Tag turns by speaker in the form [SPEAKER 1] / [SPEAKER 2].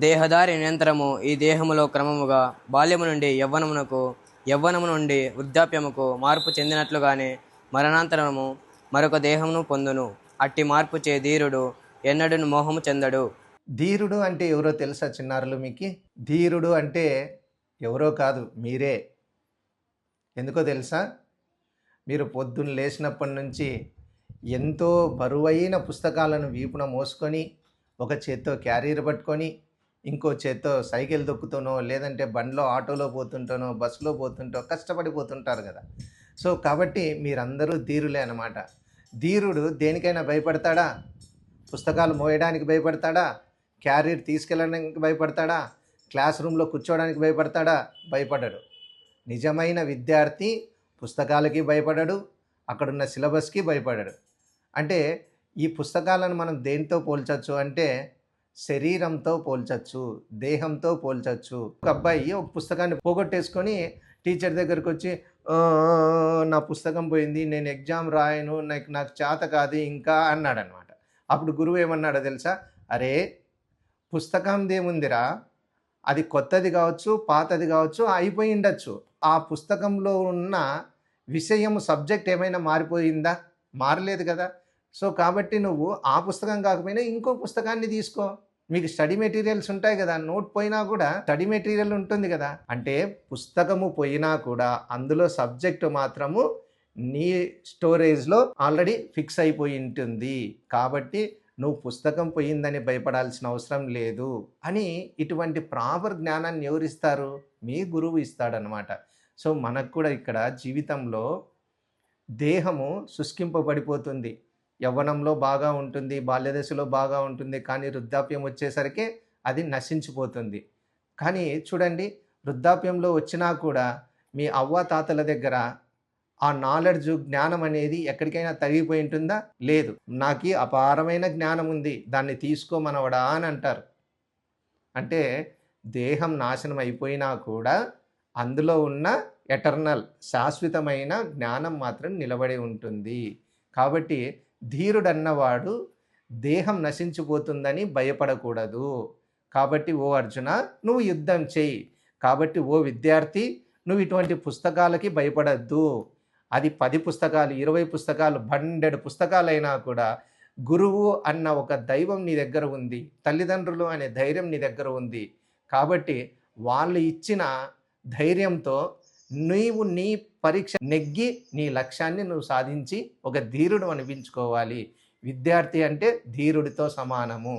[SPEAKER 1] దేహదారి నిరంతరము ఈ దేహములో క్రమముగా బాల్యము నుండి యవ్వనమునకు, యవ్వనము నుండి వృద్ధాప్యముకు మార్పు చెందినట్లుగానే మరణాంతరము మరొక దేహమును పొందును. అట్టి మార్పు చే ధీరుడు ఎన్నడూను మోహము చెందడు.
[SPEAKER 2] ధీరుడు అంటే ఎవరో తెలుసా చిన్నారులు మీకు? ధీరుడు అంటే ఎవరో కాదు, మీరే. ఎందుకో తెలుసా? మీరు పొద్దున్న లేచినప్పటి నుంచి ఎంతో బరువైన పుస్తకాలను వీపున మోసుకొని, ఒక చేత్తో క్యారియర్ పట్టుకొని, ఇంకో చేత్తో సైకిల్ దొక్కుతూనో, లేదంటే బండిలో ఆటోలో పోతుంటానో, బస్సులో పోతుంటో కష్టపడిపోతుంటారు కదా. సో కాబట్టి మీరందరూ ధీరులే అన్నమాట. ధీరుడు దేనికైనా భయపడతాడా? పుస్తకాలు మోయడానికి భయపడతాడా? క్యారియర్ తీసుకెళ్ళడానికి భయపడతాడా? క్లాస్ రూమ్లో కూర్చోవడానికి భయపడతాడా? భయపడడు. నిజమైన విద్యార్థి పుస్తకాలకి భయపడడు, అక్కడున్న సిలబస్కి భయపడడు. అంటే ఈ పుస్తకాలను మనం దేనితో పోల్చచ్చు అంటే శరీరంతో పోల్చచ్చు, దేహంతో పోల్చచ్చు. ఒక అబ్బాయి ఒక పుస్తకాన్ని పోగొట్టేసుకొని టీచర్ దగ్గరికి వచ్చి నా పుస్తకం పోయింది, నేను ఎగ్జామ్ రాయను, నాకు చేత కాదు ఇంకా అన్నాడనమాట. అప్పుడు గురువు ఏమన్నాడో తెలుసా? అరే, పుస్తకందేముందిరా, అది కొత్తది కావచ్చు, పాతది కావచ్చు, అయిపోయి ఉండొచ్చు. ఆ పుస్తకంలో ఉన్న విషయం, సబ్జెక్ట్ ఏమైనా మారిపోయిందా? మారలేదు కదా. సో కాబట్టి నువ్వు ఆ పుస్తకం కాకపోయినా ఇంకో పుస్తకాన్ని తీసుకో. మీకు స్టడీ మెటీరియల్స్ ఉంటాయి కదా, నోట్ పోయినా కూడా స్టడీ మెటీరియల్ ఉంటుంది కదా. అంటే పుస్తకము పోయినా కూడా అందులో సబ్జెక్టు మాత్రము నీ స్టోరేజ్లో ఆల్రెడీ ఫిక్స్ అయిపోయి ఉంటుంది. కాబట్టి నువ్వు పుస్తకం పోయిందని భయపడాల్సిన అవసరం లేదు అని ఇటువంటి ప్రాపర్ జ్ఞానాన్ని ఎవరిస్తారు? మీ గురువు ఇస్తాడనమాట. సో మనకు కూడా ఇక్కడ జీవితంలో దేహము శుష్కింపబడిపోతుంది. యవ్వనంలో బాగా ఉంటుంది, బాల్యదశలో బాగా ఉంటుంది, కానీ వృద్ధాప్యం వచ్చేసరికి అది నశించిపోతుంది. కానీ చూడండి, వృద్ధాప్యంలో వచ్చినా కూడా మీ అవ్వాతాతల దగ్గర ఆ నాలెడ్జ్, జ్ఞానం అనేది ఎక్కడికైనా తరిగిపోయి ఉంటుందా? లేదు. నాకు అపారమైన జ్ఞానం ఉంది, దాన్ని తీసుకోమనవడా అని అంటారు. అంటే దేహం నాశనం అయిపోయినా కూడా అందులో ఉన్న ఎటర్నల్, శాశ్వతమైన జ్ఞానం మాత్రం నిలబడి ఉంటుంది. కాబట్టి ధీరుడన్నవాడు దేహం నశించిపోతుందని భయపడకూడదు. కాబట్టి ఓ అర్జున, నువ్వు యుద్ధం చెయ్యి. కాబట్టి ఓ విద్యార్థి, నువ్వు ఇటువంటి పుస్తకాలకి భయపడద్దు. అది 10 పుస్తకాలు, 20 పుస్తకాలు, 100 పుస్తకాలైనా కూడా గురువు అన్న ఒక దైవం నీ దగ్గర ఉంది, తల్లిదండ్రులు అనే ధైర్యం నీ దగ్గర ఉంది. కాబట్టి వాళ్ళు ఇచ్చిన ధైర్యంతో నీవు నీ పరీక్ష నెగ్గి నీ లక్ష్యాన్ని నువ్వు సాధించి ఒక ధీరుడు అనిపించుకోవాలి. విద్యార్థి అంటే ధీరుడితో సమానము.